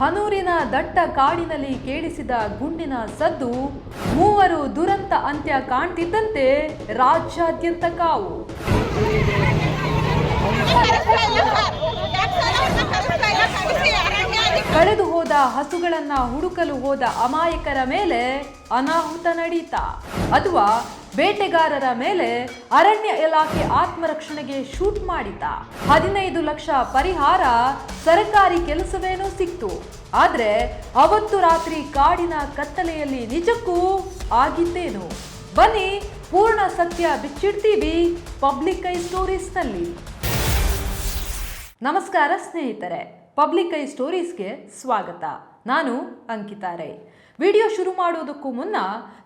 ಹನೂರಿನ ದಟ್ಟ ಕಾಡಿನಲ್ಲಿ ಕೇಳಿಸಿದ ಗುಂಡಿನ ಸದ್ದು, ಮೂವರು ದುರಂತ ಅಂತ್ಯ ಕಾಣ್ತಿದ್ದಂತೆ ರಾಜ್ಯಾದ್ಯಂತ ಕಾವು. ಕಳೆದು ಹೋದ ಹಸುಗಳನ್ನ ಹುಡುಕಲು ಹೋದ ಅಮಾಯಕರ ಮೇಲೆ ಅನಾಹುತ ನಡೀತಾ, ಅಥವಾ ಬೇಟೆಗಾರರ ಮೇಲೆ ಅರಣ್ಯ ಇಲಾಖೆ ಆತ್ಮರಕ್ಷಣೆಗೆ ಶೂಟ್ ಮಾಡಿತಾ? 15 ಲಕ್ಷ ಪರಿಹಾರ ಸರ್ಕಾರಿ ಕೆಲಸವೇನೋ ಸಿಕ್ತು, ಆದ್ರೆ ಅವತ್ತು ರಾತ್ರಿ ಕಾಡಿನ ಕತ್ತಲೆಯಲ್ಲಿ ನಿಜಕ್ಕೂ ಆಗಿದ್ದೇನು? ಬನ್ನಿ ಪೂರ್ಣ ಸತ್ಯ ಬಿಚ್ಚಿಡ್ತೀವಿ ಪಬ್ಲಿಕ್ ಐ ಸ್ಟೋರೀಸ್ನಲ್ಲಿ. ನಮಸ್ಕಾರ ಸ್ನೇಹಿತರೆ, ಪಬ್ಲಿಕ್ ಐ ಸ್ಟೋರೀಸ್ಗೆ ಸ್ವಾಗತ. ನಾನು ಅಂಕಿತಾ ರೈ. ವಿಡಿಯೋ ಶುರು ಮಾಡುವುದಕ್ಕೂ ಮುನ್ನ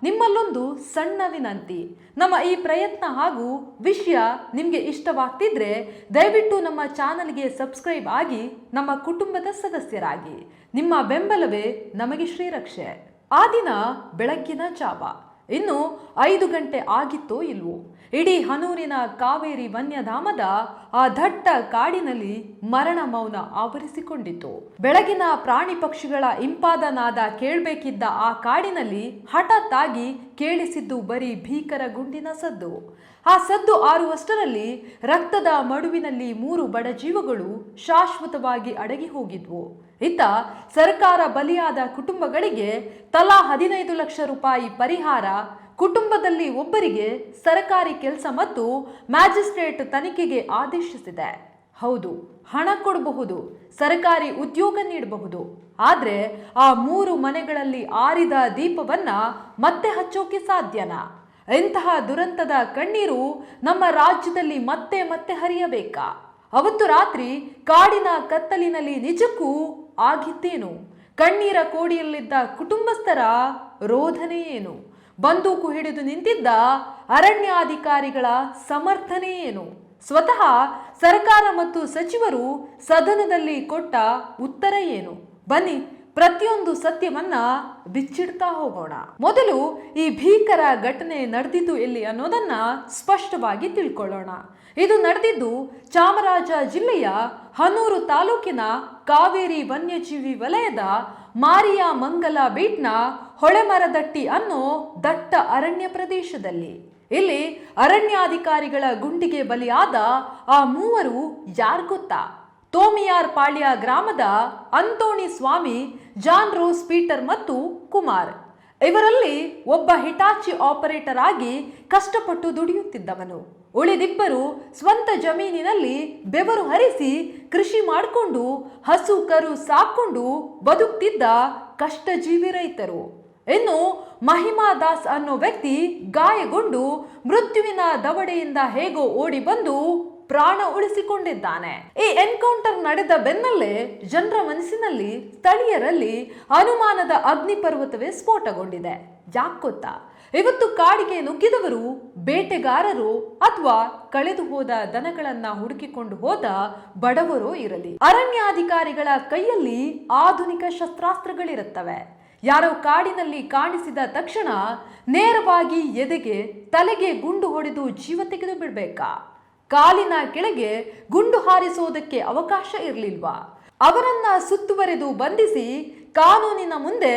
ನಿಮ್ಮಲ್ಲೊಂದು ಸಣ್ಣ ವಿನಂತಿ. ನಮ್ಮ ಈ ಪ್ರಯತ್ನ ಹಾಗೂ ವಿಷಯ ನಿಮಗೆ ಇಷ್ಟವಾಗ್ತಿದ್ರೆ ದಯವಿಟ್ಟು ನಮ್ಮ ಚಾನಲ್ಗೆ ಸಬ್ಸ್ಕ್ರೈಬ್ ಆಗಿ ನಮ್ಮ ಕುಟುಂಬದ ಸದಸ್ಯರಾಗಿ. ನಿಮ್ಮ ಬೆಂಬಲವೇ ನಮಗೆ ಶ್ರೀರಕ್ಷೆ. ಆ ದಿನ ಬೆಳಗ್ಗಿನ ಜಾವ, ಇನ್ನು 5 ಗಂಟೆ ಆಗಿತ್ತೋ ಇಲ್ವೋ, ಇಡೀ ಹನೂರಿನ ಕಾವೇರಿ ವನ್ಯಧಾಮದ ಆ ದಟ್ಟ ಕಾಡಿನಲ್ಲಿ ಮರಣ ಮೌನ ಆವರಿಸಿಕೊಂಡಿತು. ಬೆಳಗಿನ ಪ್ರಾಣಿ ಪಕ್ಷಿಗಳ ಇಂಪಾದ ನಾದ ಕೇಳಬೇಕಿದ್ದ ಆ ಕಾಡಿನಲ್ಲಿ ಹಠಾತ್ ಆಗಿ ಕೇಳಿಸಿದ್ದು ಬರೀ ಭೀಕರ ಗುಂಡಿನ ಸದ್ದು. ಆ ಸದ್ದು ಆರುವಷ್ಟರಲ್ಲಿ ರಕ್ತದ ಮಡುವಿನಲ್ಲಿ 3 ಬಡ ಜೀವಗಳು ಶಾಶ್ವತವಾಗಿ ಅಡಗಿ ಹೋಗಿದ್ವು. ಇತ್ತ ಸರ್ಕಾರ ಬಲಿಯಾದ ಕುಟುಂಬಗಳಿಗೆ ತಲಾ 15 ಲಕ್ಷ ರೂಪಾಯಿ ಪರಿಹಾರ, ಕುಟುಂಬದಲ್ಲಿ ಒಬ್ಬರಿಗೆ ಸರ್ಕಾರಿ ಕೆಲಸ ಮತ್ತು ಮ್ಯಾಜಿಸ್ಟ್ರೇಟ್ ತನಿಖೆಗೆ ಆದೇಶಿಸಿದೆ. ಹೌದು, ಹಣ ಕೊಡಬಹುದು, ಸರ್ಕಾರಿ ಉದ್ಯೋಗ ನೀಡಬಹುದು, ಆದ್ರೆ ಆ 3 ಮನೆಗಳಲ್ಲಿ ಆರಿದ ದೀಪವನ್ನ ಮತ್ತೆ ಹಚ್ಚೋಕೆ ಸಾಧ್ಯನಾ? ಇಂತಹ ದುರಂತದ ಕಣ್ಣೀರು ನಮ್ಮ ರಾಜ್ಯದಲ್ಲಿ ಮತ್ತೆ ಮತ್ತೆ ಹರಿಯಬೇಕಾ? ಅವತ್ತು ರಾತ್ರಿ ಕಾಡಿನ ಕತ್ತಲಿನಲ್ಲಿ ನಿಜಕ್ಕೂ ಆಗಿದ್ದೇನು? ಕಣ್ಣೀರ ಕೋಡಿಯಲ್ಲಿದ್ದ ಕುಟುಂಬಸ್ಥರ ರೋಧನೆ ಏನು? ಬಂದೂಕು ಹಿಡಿದು ನಿಂತಿದ್ದ ಅರಣ್ಯಾಧಿಕಾರಿಗಳ ಸಮರ್ಥನೆ ಏನು? ಸ್ವತಃ ಸರ್ಕಾರ ಮತ್ತು ಸಚಿವರು ಸದನದಲ್ಲಿ ಕೊಟ್ಟ ಉತ್ತರ ಏನು? ಬನ್ನಿ ಪ್ರತಿಯೊಂದು ಸತ್ಯವನ್ನ ಬಿಚ್ಚಿಡ್ತಾ ಹೋಗೋಣ. ಮೊದಲು ಈ ಭೀಕರ ಘಟನೆ ನಡೆದಿದ್ದು ಎಲ್ಲಿ ಅನ್ನೋದನ್ನ ಸ್ಪಷ್ಟವಾಗಿ ತಿಳ್ಕೊಳ್ಳೋಣ. ಇದು ನಡೆದಿದ್ದು ಚಾಮರಾಜ ಜಿಲ್ಲೆಯ ಹನೂರು ತಾಲೂಕಿನ ಕಾವೇರಿ ವನ್ಯಜೀವಿ ವಲಯದ ಮಾರಿಯಾ ಮಂಗಲ ಬೀಟ್ನ ಹೊಳೆಮರದಟ್ಟಿ ಅನ್ನೋ ದಟ್ಟ ಅರಣ್ಯ ಪ್ರದೇಶದಲ್ಲಿ. ಇಲ್ಲಿ ಅರಣ್ಯಾಧಿಕಾರಿಗಳ ಗುಂಡಿಗೆ ಬಲಿಯಾದ ಆ 3 ಯಾರು ಗೊತ್ತಾ? ತೋಮಿಯಾರ್ ಪಾಳ್ಯ ಗ್ರಾಮದ ಅಂತೋಣಿ ಸ್ವಾಮಿ, ಜಾನ್ ರೋಸ್ ಪೀಟರ್ ಮತ್ತು ಕುಮಾರ್. ಇವರಲ್ಲಿ ಒಬ್ಬ ಹಿಟಾಚಿ ಆಪರೇಟರ್ ಆಗಿ ಕಷ್ಟಪಟ್ಟು ದುಡಿಯುತ್ತಿದ್ದವನು. ಉಳಿದಿಬ್ಬರು ಸ್ವಂತ ಜಮೀನಿನಲ್ಲಿ ಬೆವರು ಹರಿಸಿ ಕೃಷಿ ಮಾಡಿಕೊಂಡು ಹಸು ಕರು ಸಾಕೊಂಡು ಬದುಕ್ತಿದ್ದ ಕಷ್ಟಜೀವಿ ರೈತರು. ಇನ್ನು ಮಹಿಮಾ ದಾಸ್ ಅನ್ನೋ ವ್ಯಕ್ತಿ ಗಾಯಗೊಂಡು ಮೃತ್ಯುವಿನ ದವಡೆಯಿಂದ ಹೇಗೋ ಓಡಿ ಬಂದು ಪ್ರಾಣ ಉಳಿಸಿಕೊಂಡಿದ್ದಾನೆ. ಈ ಎನ್ಕೌಂಟರ್ ನಡೆದ ಬೆನ್ನಲ್ಲೇ ಜನರ ಮನಸ್ಸಿನಲ್ಲಿ, ಸ್ಥಳೀಯರಲ್ಲಿ ಅನುಮಾನದ ಅಗ್ನಿಪರ್ವತವೇ ಸ್ಫೋಟಗೊಂಡಿದೆ. ಯಾಕೆ ಗೊತ್ತಾ? ಇವತ್ತು ಕಾಡಿಗೆ ನುಗ್ಗಿದವರು ಬೇಟೆಗಾರರು ಅಥವಾ ಕಳೆದು ಹೋದ ದನಗಳನ್ನ ಹುಡುಕಿಕೊಂಡು ಹೋದ ಬಡವರೋ ಇರಲಿ, ಅರಣ್ಯಾಧಿಕಾರಿಗಳ ಕೈಯಲ್ಲಿ ಆಧುನಿಕ ಶಸ್ತ್ರಾಸ್ತ್ರಗಳಿರುತ್ತವೆ. ಯಾರೋ ಕಾಡಿನಲ್ಲಿ ಕಾಣಿಸಿದ ತಕ್ಷಣ ನೇರವಾಗಿ ಎದೆಗೆ, ತಲೆಗೆ ಗುಂಡು ಹೊಡೆದು ಜೀವ ತೆಗೆದು ಬಿಡ್ಬೇಕಾ? ಕಾಲಿನ ಕೆಳಗೆ ಗುಂಡು ಹಾರಿಸೋದಕ್ಕೆ ಅವಕಾಶ ಇರಲಿಲ್ವಾ? ಅವರನ್ನ ಸುತ್ತುವರೆದು ಬಂಧಿಸಿ ಕಾನೂನಿನ ಮುಂದೆ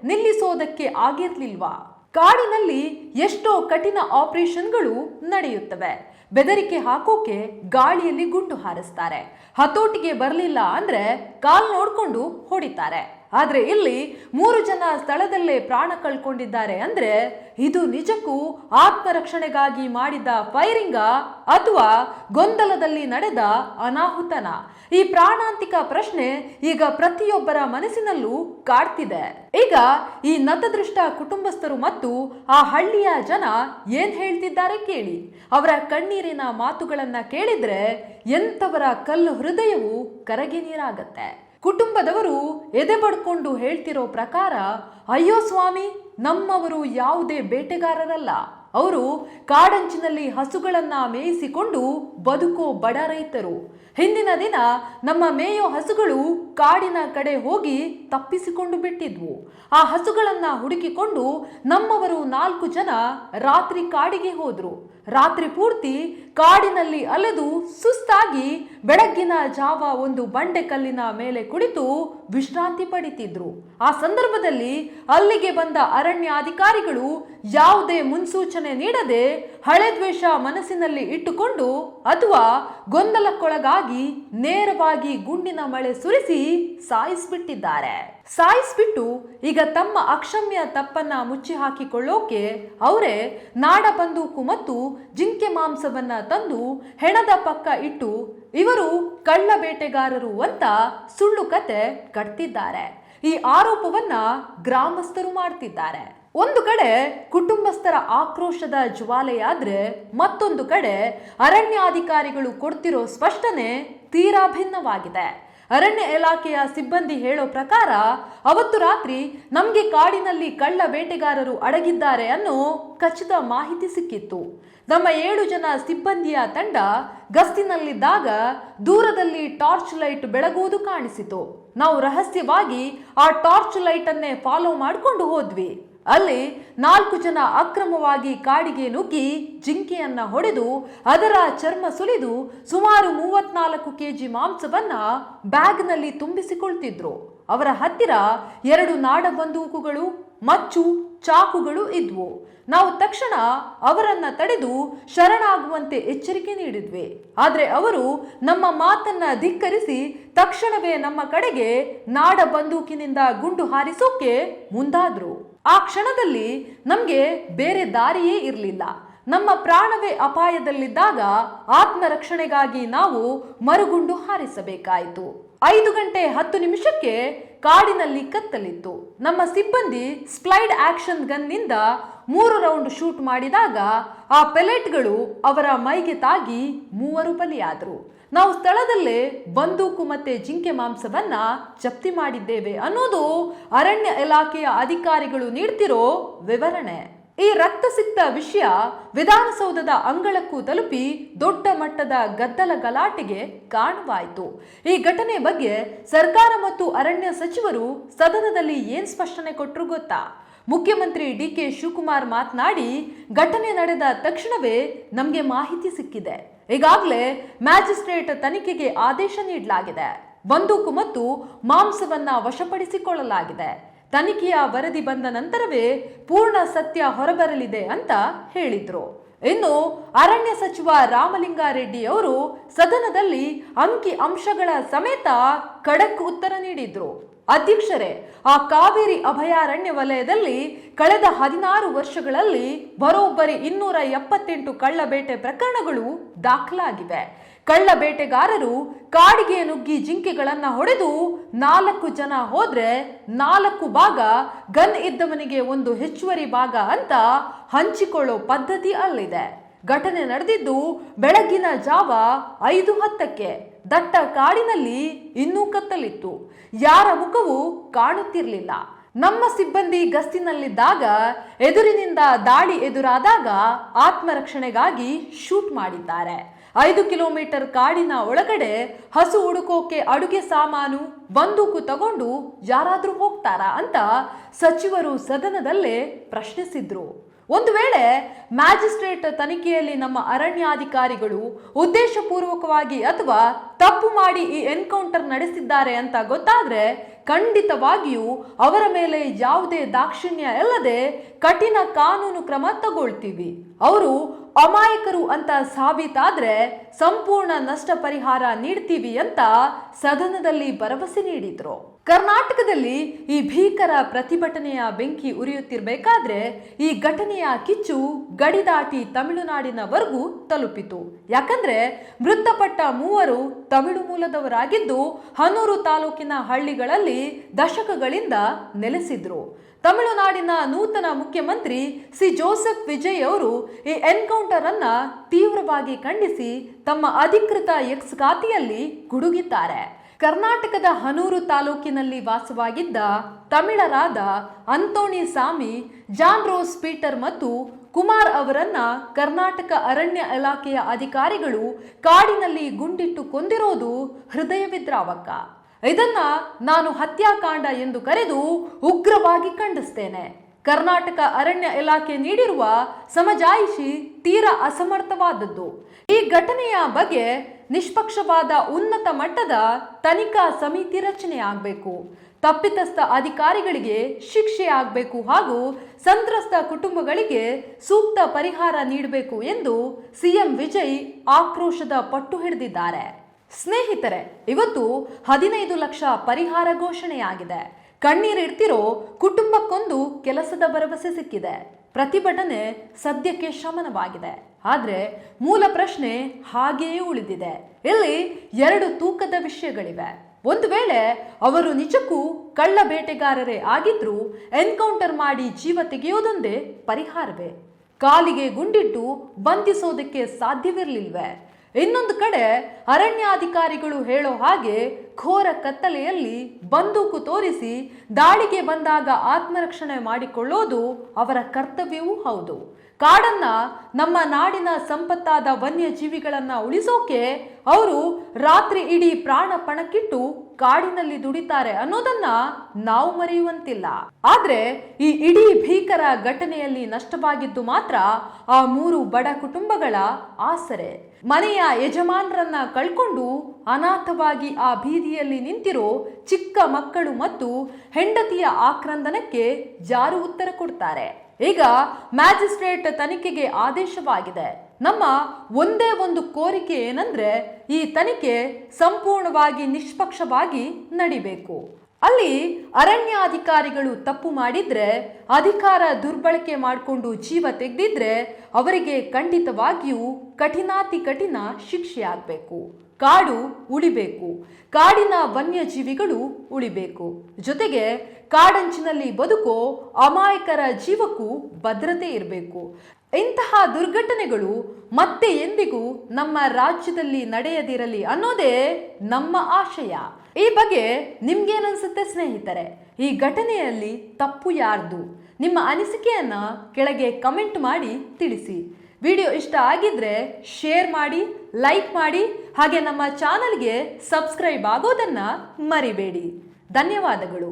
ನಿಲ್ಲಿಸೋದಕ್ಕೆ ಆಗಿರ್ಲಿಲ್ವಾ? ಕಾಡಿನಲ್ಲಿ ಎಷ್ಟೋ ಕಠಿಣ ಆಪರೇಷನ್ಗಳು ನಡೆಯುತ್ತವೆ. ಬೆದರಿಕೆ ಹಾಕೋಕೆ ಗಾಳಿಯಲ್ಲಿ ಗುಂಡು ಹಾರಿಸ್ತಾರೆ. ಹತೋಟಿಗೆ ಬರಲಿಲ್ಲ ಅಂದ್ರೆ ಕಾಲ್ ನೋಡ್ಕೊಂಡು ಹೊಡಿತಾರೆ. ಆದ್ರೆ ಇಲ್ಲಿ 3 ಜನ ಸ್ಥಳದಲ್ಲೇ ಪ್ರಾಣ ಕಳ್ಕೊಂಡಿದ್ದಾರೆ ಅಂದ್ರೆ ಇದು ನಿಜಕ್ಕೂ ಆತ್ಮರಕ್ಷಣೆಗಾಗಿ ಮಾಡಿದ ಫೈರಿಂಗ ಅಥವಾ ಗೊಂದಲದಲ್ಲಿ ನಡೆದ ಅನಾಹುತನ? ಈ ಪ್ರಾಣಾಂತಿಕ ಪ್ರಶ್ನೆ ಈಗ ಪ್ರತಿಯೊಬ್ಬರ ಮನಸ್ಸಿನಲ್ಲೂ ಕಾಡ್ತಿದೆ. ಈಗ ಈ ನತದೃಷ್ಟ ಕುಟುಂಬಸ್ಥರು ಮತ್ತು ಆ ಹಳ್ಳಿಯ ಜನ ಏನ್ ಹೇಳ್ತಿದ್ದಾರೆ ಕೇಳಿ. ಅವರ ಕಣ್ಣೀರಿನ ಮಾತುಗಳನ್ನ ಕೇಳಿದ್ರೆ ಎಂತವರ ಕಲ್ಲು ಹೃದಯವು ಕರಗಿ ನೀರಾಗತ್ತೆ. ಕುಟುಂಬದವರು ಎದೆ ಬಡ್ಕೊಂಡು ಹೇಳ್ತಿರೋ ಪ್ರಕಾರ, ಅಯ್ಯೋ ಸ್ವಾಮಿ, ನಮ್ಮವರು ಯಾವುದೇ ಬೇಟೆಗಾರರಲ್ಲ, ಅವರು ಕಾಡಂಚಿನಲ್ಲಿ ಹಸುಗಳನ್ನ ಮೇಯಿಸಿಕೊಂಡು ಬದುಕೋ ಬಡ ರೈತರು. ಹಿಂದಿನ ದಿನ ನಮ್ಮ ಮೇಯೋ ಹಸುಗಳು ಕಾಡಿನ ಕಡೆ ಹೋಗಿ ತಪ್ಪಿಸಿಕೊಂಡು ಬಿಟ್ಟಿದ್ವು. ಆ ಹಸುಗಳನ್ನ ಹುಡುಕಿಕೊಂಡು ನಮ್ಮವರು 4 ಜನ ರಾತ್ರಿ ಕಾಡಿಗೆ ಹೋದ್ರು. ರಾತ್ರಿ ಪೂರ್ತಿ ಕಾಡಿನಲ್ಲಿ ಅಲೆದು ಸುಸ್ತಾಗಿ ಬೆಳಗ್ಗಿನ ಜಾವ ಒಂದು ಬಂಡೆಕಲ್ಲಿನ ಮೇಲೆ ಕುಳಿತು ವಿಶ್ರಾಂತಿ ಪಡಿತಿದ್ರು. ಆ ಸಂದರ್ಭದಲ್ಲಿ ಅಲ್ಲಿಗೆ ಬಂದ ಅರಣ್ಯಾಧಿಕಾರಿಗಳು ಯಾವುದೇ ಮುನ್ಸೂಚನೆ ನೀಡದೆ ಹಳೆ ದ್ವೇಷ ಮನಸ್ಸಿನಲ್ಲಿ ಇಟ್ಟುಕೊಂಡು ಅಥವಾ ಗೊಂದಲಕ್ಕೊಳಗಾಗಿ ನೇರವಾಗಿ ಗುಂಡಿನ ಮಳೆ ಸುರಿಸಿ ಸಾಯಿಸ್ಬಿಟ್ಟಿದ್ದಾರೆ. ಸಾಯಿಸ್ಬಿಟ್ಟು ಈಗ ತಮ್ಮ ಅಕ್ಷಮ್ಯ ತಪ್ಪನ್ನ ಮುಚ್ಚಿ ಹಾಕಿಕೊಳ್ಳೋಕೆ ಅವರೇ ನಾಡ ಬಂದೂಕು ಮತ್ತು ಜಿಂಕೆ ಮಾಂಸವನ್ನ ತಂದು ಹೆಣದ ಪಕ್ಕ ಇಟ್ಟು ಇವರು ಕಳ್ಳ ಬೇಟೆಗಾರರು ಅಂತ ಸುಳ್ಳು ಕತೆ ಕಟ್ತಿದ್ದಾರೆ. ಈ ಆರೋಪವನ್ನ ಗ್ರಾಮಸ್ಥರು ಮಾಡ್ತಿದ್ದಾರೆ. ಒಂದು ಕಡೆ ಕುಟುಂಬಸ್ಥರ ಆಕ್ರೋಶದ ಜ್ವಾಲೆಯಾದ್ರೆ ಮತ್ತೊಂದು ಕಡೆ ಅರಣ್ಯಾಧಿಕಾರಿಗಳು ಕೊಡ್ತಿರೋ ಸ್ಪಷ್ಟನೆ ತೀರಾ ಭಿನ್ನವಾಗಿದೆ. ಅರಣ್ಯ ಇಲಾಖೆಯ ಸಿಬ್ಬಂದಿ ಹೇಳೋ ಪ್ರಕಾರ ಅವತ್ತು ರಾತ್ರಿ ನಮಗೆ ಕಾಡಿನಲ್ಲಿ ಕಳ್ಳ ಬೇಟೆಗಾರರು ಅಡಗಿದ್ದಾರೆ ಅನ್ನೋ ಖಚಿತ ಮಾಹಿತಿ ಸಿಕ್ಕಿತ್ತು. ನಮ್ಮ 7 ಜನ ಸಿಬ್ಬಂದಿಯ ತಂಡ ಗಸ್ತಿನಲ್ಲಿದ್ದಾಗ ದೂರದಲ್ಲಿ ಟಾರ್ಚ್ ಲೈಟ್ ಬೆಳಗುವುದು ಕಾಣಿಸಿತು. ನಾವು ರಹಸ್ಯವಾಗಿ ಆ ಟಾರ್ಚ್ ಲೈಟ್ ಅನ್ನೇ ಫಾಲೋ ಮಾಡಿಕೊಂಡು ಹೋದ್ವಿ. ಅಲ್ಲಿ 4 ಜನ ಅಕ್ರಮವಾಗಿ ಕಾಡಿಗೆ ನುಗ್ಗಿ ಜಿಂಕೆಯನ್ನ ಹೊಡೆದು ಅದರ ಚರ್ಮ ಸುಲಿದು ಸುಮಾರು 34 ಕೆಜಿ ಮಾಂಸವನ್ನ ಬ್ಯಾಗ್ನಲ್ಲಿ ತುಂಬಿಸಿಕೊಳ್ತಿದ್ರು. ಅವರ ಹತ್ತಿರ 2 ನಾಡ ಬಂದೂಕುಗಳು, ಮಚ್ಚು, ಚಾಕುಗಳು ಇದ್ವು. ನಾವು ತಕ್ಷಣ ಅವರನ್ನ ತಡೆದು ಶರಣಾಗುವಂತೆ ಎಚ್ಚರಿಕೆ ನೀಡಿದ್ವಿ. ಆದ್ರೆ ಅವರು ನಮ್ಮ ಮಾತನ್ನ ಧಿಕ್ಕರಿಸಿ ತಕ್ಷಣವೇ ನಮ್ಮ ಕಡೆಗೆ ನಾಡ ಬಂದೂಕಿನಿಂದ ಗುಂಡು ಹಾರಿಸೋಕೆ ಮುಂದಾದ್ರು. ಆ ಕ್ಷಣದಲ್ಲಿ ನಮ್ಗೆ ಬೇರೆ ದಾರಿಯೇ ಇರಲಿಲ್ಲ. ನಮ್ಮ ಪ್ರಾಣವೇ ಅಪಾಯದಲ್ಲಿದ್ದಾಗ ಆತ್ಮರಕ್ಷಣೆಗಾಗಿ ನಾವು ಮರುಗುಂಡು ಹಾರಿಸಬೇಕಾಯಿತು. 5 ಗಂಟೆ 10 ನಿಮಿಷಕ್ಕೆ ಕಾಡಿನಲ್ಲಿ ಕತ್ತಲಿತ್ತು. ನಮ್ಮ ಸಿಬ್ಬಂದಿ ಸ್ಲೈಡ್ ಆಕ್ಷನ್ ಗನ್ನಿಂದ 3 ರೌಂಡ್ ಶೂಟ್ ಮಾಡಿದಾಗ ಆ ಪೆಲೆಟ್ಗಳು ಅವರ ಮೈಗೆ ತಾಗಿ 3 ಬಲಿಯಾದರು. ನಾವು ಸ್ಥಳದಲ್ಲೇ ಬಂದೂಕು ಮತ್ತೆ ಜಿಂಕೆ ಮಾಂಸವನ್ನ ಜಪ್ತಿ ಮಾಡಿದ್ದೇವೆ ಅನ್ನೋದು ಅರಣ್ಯ ಇಲಾಖೆಯ ಅಧಿಕಾರಿಗಳು ನೀಡ್ತಿರೋ ವಿವರಣೆ. ಈ ರಕ್ತಸಿಕ್ತ ವಿಷಯ ವಿಧಾನಸೌಧದ ಅಂಗಳಕ್ಕೂ ತಲುಪಿ ದೊಡ್ಡ ಮಟ್ಟದ ಗದ್ದಲ ಗಲಾಟೆಗೆ ಕಾರಣವಾಯಿತು. ಈ ಘಟನೆ ಬಗ್ಗೆ ಸರ್ಕಾರ ಮತ್ತು ಅರಣ್ಯ ಸಚಿವರು ಸದನದಲ್ಲಿ ಏನ್ ಸ್ಪಷ್ಟನೆ ಕೊಟ್ಟರು ಗೊತ್ತಾ? ಮುಖ್ಯಮಂತ್ರಿ ಡಿ.ಕೆ. ಶಿವಕುಮಾರ್ ಮಾತನಾಡಿ, ಘಟನೆ ನಡೆದ ತಕ್ಷಣವೇ ನಮಗೆ ಮಾಹಿತಿ ಸಿಕ್ಕಿದೆ. ಈಗಾಗಲೇ ಮ್ಯಾಜಿಸ್ಟ್ರೇಟ್ ತನಿಖೆಗೆ ಆದೇಶ ನೀಡಲಾಗಿದೆ. ಬಂದೂಕು ಮತ್ತು ಮಾಂಸವನ್ನ ವಶಪಡಿಸಿಕೊಳ್ಳಲಾಗಿದೆ. ತನಿಖೆಯ ವರದಿ ಬಂದ ನಂತರವೇ ಪೂರ್ಣ ಸತ್ಯ ಹೊರಬರಲಿದೆ ಅಂತ ಹೇಳಿದ್ರು. ಇನ್ನು ಅರಣ್ಯ ಸಚಿವ ರಾಮಲಿಂಗಾರೆಡ್ಡಿ ಅವರು ಸದನದಲ್ಲಿ ಅಂಕಿ ಅಂಶಗಳ ಸಮೇತ ಖಡಕ್ ಉತ್ತರ ನೀಡಿದ್ರು. ಅಧ್ಯಕ್ಷರೇ, ಆ ಕಾವೇರಿ ಅಭಯಾರಣ್ಯ ವಲಯದಲ್ಲಿ ಕಳೆದ 16 ವರ್ಷಗಳಲ್ಲಿ ಬರೋಬ್ಬರಿ 278 ಕಳ್ಳಬೇಟೆ ಪ್ರಕರಣಗಳು ದಾಖಲಾಗಿವೆ. ಕಳ್ಳ ಬೇಟೆಗಾರರು ಕಾಡಿಗೆ ನುಗ್ಗಿ ಜಿಂಕೆಗಳನ್ನ ಹೊಡೆದು 4 ಜನ ಹೋದ್ರೆ 4 ಭಾಗ ಗನ್ ಇದ್ದವನಿಗೆ ಒಂದು ಹೆಚ್ಚುವರಿ ಭಾಗ ಅಂತ ಹಂಚಿಕೊಳ್ಳೋ ಪದ್ಧತಿ ಅಲ್ಲಿದೆ. ಘಟನೆ ನಡೆದಿದ್ದು ಬೆಳಗ್ಗಿನ ಜಾವ 5:10ಕ್ಕೆ. ದಟ್ಟ ಕಾಡಿನಲ್ಲಿ ಇನ್ನೂ ಕತ್ತಲಿತ್ತು. ಯಾರ ಮುಖವೂ ಕಾಣುತ್ತಿರಲಿಲ್ಲ. ನಮ್ಮ ಸಿಬ್ಬಂದಿ ಗಸ್ತಿನಲ್ಲಿದ್ದಾಗ ಎದುರಿನಿಂದ ದಾಳಿ ಎದುರಾದಾಗ ಆತ್ಮರಕ್ಷಣೆಗಾಗಿ ಶೂಟ್ ಮಾಡಿದ್ದಾರೆ. 5 ಕಿಲೋಮೀಟರ್ ಕಾಡಿನ ಒಳಗಡೆ ಹಸು ಹುಡುಕೋಕೆ ಅಡುಗೆ ಸಾಮಾನು, ಬಂದೂಕು ತಗೊಂಡು ಯಾರಾದ್ರೂ ಹೋಗ್ತಾರಾ ಅಂತ ಸಚಿವರು ಸದನದಲ್ಲೇ ಪ್ರಶ್ನಿಸಿದ್ರು. ಒಂದು ವೇಳೆ ಮ್ಯಾಜಿಸ್ಟ್ರೇಟ್ ತನಿಖೆಯಲ್ಲಿ ನಮ್ಮ ಅರಣ್ಯಾಧಿಕಾರಿಗಳು ಉದ್ದೇಶಪೂರ್ವಕವಾಗಿ ಅಥವಾ ತಪ್ಪು ಮಾಡಿ ಈ ಎನ್ಕೌಂಟರ್ ನಡೆಸಿದ್ದಾರೆ ಅಂತ ಗೊತ್ತಾದ್ರೆ ಖಂಡಿತವಾಗಿಯೂ ಅವರ ಮೇಲೆ ಯಾವುದೇ ದಾಕ್ಷಿಣ್ಯ ಇಲ್ಲದೆ ಕಠಿಣ ಕಾನೂನು ಕ್ರಮ ತಗೊಳ್ತೀವಿ. ಅವರು ಅಮಾಯಕರು ಅಂತ ಸಾಬೀತಾದ್ರೆ ಸಂಪೂರ್ಣ ನಷ್ಟ ಪರಿಹಾರ ನೀಡ್ತೀವಿ ಅಂತ ಸದನದಲ್ಲಿ ಭರವಸೆ ನೀಡಿದ್ರು. ಕರ್ನಾಟಕದಲ್ಲಿ ಈ ಭೀಕರ ಪ್ರತಿಭಟನೆಯ ಬೆಂಕಿ ಉರಿಯುತ್ತಿರಬೇಕಾದ್ರೆ ಈ ಘಟನೆಯ ಕಿಚ್ಚು ಗಡಿ ದಾಟಿ ತಮಿಳುನಾಡಿನವರೆಗೂ ತಲುಪಿತು. ಯಾಕಂದ್ರೆ ಮೃತಪಟ್ಟ 3 ತಮಿಳು ಮೂಲದವರಾಗಿದ್ದು ಹನೂರು ತಾಲೂಕಿನ ಹಳ್ಳಿಗಳಲ್ಲಿ ದಶಕಗಳಿಂದ ನೆಲೆಸಿದ್ರು. ತಮಿಳುನಾಡಿನ ನೂತನ ಮುಖ್ಯಮಂತ್ರಿ ಸಿ ಜೋಸೆಫ್ ವಿಜಯ್ ಅವರು ಈ ಎನ್ಕೌಂಟರ್ ಅನ್ನ ತೀವ್ರವಾಗಿ ಖಂಡಿಸಿ ತಮ್ಮ ಅಧಿಕೃತ ಎಕ್ಸ್ ಖಾತೆಯಲ್ಲಿ ಗುಡುಗಿದ್ದಾರೆ. ಕರ್ನಾಟಕದ ಹನೂರು ತಾಲೂಕಿನಲ್ಲಿ ವಾಸವಾಗಿದ್ದ ತಮಿಳರಾದ ಅಂತೋಣಿ ಸಾಮಿ, ಜಾನ್ ರೋಸ್ ಪೀಟರ್ ಮತ್ತು ಕುಮಾರ್ ಅವರನ್ನ ಕರ್ನಾಟಕ ಅರಣ್ಯ ಇಲಾಖೆಯ ಅಧಿಕಾರಿಗಳು ಕಾಡಿನಲ್ಲಿ ಗುಂಡಿಟ್ಟು ಕೊಂದಿರೋದು ಹೃದಯ ವಿದ್ರಾವಕ. ಇದನ್ನ ನಾನು ಹತ್ಯಾಕಾಂಡ ಎಂದು ಕರೆದು ಉಗ್ರವಾಗಿ ಖಂಡಿಸ್ತೇನೆ. ಕರ್ನಾಟಕ ಅರಣ್ಯ ಇಲಾಖೆ ನೀಡಿರುವ ಸಮಜಾಯಿಷಿ ತೀರಾ ಅಸಮರ್ಥವಾದದ್ದು. ಈ ಘಟನೆಯ ಬಗ್ಗೆ ನಿಷ್ಪಕ್ಷವಾದ ಉನ್ನತ ಮಟ್ಟದ ತನಿಖಾ ಸಮಿತಿ ರಚನೆಯಾಗಬೇಕು. ತಪ್ಪಿತಸ್ಥ ಅಧಿಕಾರಿಗಳಿಗೆ ಶಿಕ್ಷೆ ಆಗಬೇಕು ಹಾಗೂ ಸಂತ್ರಸ್ತ ಕುಟುಂಬಗಳಿಗೆ ಸೂಕ್ತ ಪರಿಹಾರ ನೀಡಬೇಕು ಎಂದು ಸಿಎಂ ವಿಜಯ್ ಆಕ್ರೋಶದ ಪಟ್ಟು ಹಿಡಿದಿದ್ದಾರೆ. ಸ್ನೇಹಿತರೆ, ಇವತ್ತು 15 ಲಕ್ಷ ಪರಿಹಾರ ಘೋಷಣೆಯಾಗಿದೆ. ಕಣ್ಣೀರಿಡ್ತಿರೋ ಕುಟುಂಬಕ್ಕೊಂದು ಕೆಲಸದ ಭರವಸೆ ಸಿಕ್ಕಿದೆ. ಪ್ರತಿಭಟನೆ ಸದ್ಯಕ್ಕೆ ಶಮನವಾಗಿದೆ. ಆದ್ರೆ ಮೂಲ ಪ್ರಶ್ನೆ ಹಾಗೆಯೇ ಉಳಿದಿದೆ. ಇಲ್ಲಿ 2 ತೂಕದ ವಿಷಯಗಳಿವೆ. ಒಂದು ವೇಳೆ ಅವರು ನಿಜಕ್ಕೂ ಕಳ್ಳ ಬೇಟೆಗಾರರೇ ಆಗಿದ್ರು ಎನ್ಕೌಂಟರ್ ಮಾಡಿ ಜೀವ ತೆಗೆಯೋದೊಂದೇ ಪರಿಹಾರವೇ? ಕಾಲಿಗೆ ಗುಂಡಿಟ್ಟು ಬಂಧಿಸೋದಕ್ಕೆ ಸಾಧ್ಯವಿರಲಿಲ್ವೇ? ಇನ್ನೊಂದು ಕಡೆ ಅರಣ್ಯಾಧಿಕಾರಿಗಳು ಹೇಳೋ ಹಾಗೆ ಘೋರ ಕತ್ತಲೆಯಲ್ಲಿ ಬಂದೂಕು ತೋರಿಸಿ ದಾಳಿಗೆ ಬಂದಾಗ ಆತ್ಮರಕ್ಷಣೆ ಮಾಡಿಕೊಳ್ಳೋದು ಅವರ ಕರ್ತವ್ಯವೂ ಹೌದು. ಕಾಡನ್ನ, ನಮ್ಮ ನಾಡಿನ ಸಂಪತ್ತಾದ ವನ್ಯಜೀವಿಗಳನ್ನ ಉಳಿಸೋಕೆ ಅವರು ರಾತ್ರಿ ಇಡೀ ಪ್ರಾಣ ಪಣಕ್ಕಿಟ್ಟು ಕಾಡಿನಲ್ಲಿ ದುಡಿತಾರೆ ಅನ್ನೋದನ್ನ ನಾವು ಮರೆಯುವಂತಿಲ್ಲ. ಆದ್ರೆ ಈ ಇಡೀ ಭೀಕರ ಘಟನೆಯಲ್ಲಿ ನಷ್ಟವಾಗಿದ್ದು ಮಾತ್ರ ಆ 3 ಬಡ ಕುಟುಂಬಗಳ ಆಸರೆ. ಮನೆಯ ಯಜಮಾನರನ್ನ ಕಳ್ಕೊಂಡು ಅನಾಥವಾಗಿ ಆ ಬೀದಿಯಲ್ಲಿ ನಿಂತಿರೋ ಚಿಕ್ಕ ಮಕ್ಕಳು ಮತ್ತು ಹೆಂಡತಿಯ ಆಕ್ರಂದನಕ್ಕೆ ಜಾರು ಉತ್ತರ ಕೊಡ್ತಾರೆ. ಈಗ ಮ್ಯಾಜಿಸ್ಟ್ರೇಟ್ ತನಿಖೆಗೆ ಆದೇಶವಾಗಿದೆ. ನಮ್ಮ ಒಂದೇ ಒಂದು ಕೋರಿಕೆ ಏನಂದ್ರೆ ಈ ತನಿಖೆ ಸಂಪೂರ್ಣವಾಗಿ ನಿಷ್ಪಕ್ಷವಾಗಿ ನಡಿಬೇಕು. ಅಲ್ಲಿ ಅರಣ್ಯಾಧಿಕಾರಿಗಳು ತಪ್ಪು ಮಾಡಿದ್ರೆ, ಅಧಿಕಾರ ದುರ್ಬಳಕೆ ಮಾಡಿಕೊಂಡು ಜೀವ ತೆಗೆದಿದ್ರೆ ಅವರಿಗೆ ಖಂಡಿತವಾಗಿಯೂ ಕಠಿಣಾತಿ ಕಠಿಣ ಶಿಕ್ಷೆ ಆಗಬೇಕು. ಕಾಡು ಉಳಿಬೇಕು, ಕಾಡಿನ ವನ್ಯಜೀವಿಗಳು ಉಳಿಬೇಕು. ಜೊತೆಗೆ ಕಾಡಂಚಿನಲ್ಲಿ ಬದುಕೋ ಅಮಾಯಕರ ಜೀವಕ್ಕೂ ಭದ್ರತೆ ಇರಬೇಕು. ಇಂತಹ ದುರ್ಘಟನೆಗಳು ಮತ್ತೆ ಎಂದಿಗೂ ನಮ್ಮ ರಾಜ್ಯದಲ್ಲಿ ನಡೆಯದಿರಲಿ ಅನ್ನೋದೇ ನಮ್ಮ ಆಶಯ. ಈ ಬಗ್ಗೆ ನಿಮ್ಗೇನನ್ಸುತ್ತೆ ಸ್ನೇಹಿತರೆ? ಈ ಘಟನೆಯಲ್ಲಿ ತಪ್ಪು ಯಾರ್ದು? ನಿಮ್ಮ ಅನಿಸಿಕೆಯನ್ನ ಕೆಳಗೆ ಕಮೆಂಟ್ ಮಾಡಿ ತಿಳಿಸಿ. ವಿಡಿಯೋ ಇಷ್ಟ ಆಗಿದ್ರೆ ಶೇರ್ ಮಾಡಿ, ಲೈಕ್ ಮಾಡಿ, ಹಾಗೆ ನಮ್ಮ ಚಾನಲ್ಗೆ ಸಬ್ಸ್ಕ್ರೈಬ್ ಆಗೋದನ್ನ ಮರಿಬೇಡಿ. ಧನ್ಯವಾದಗಳು.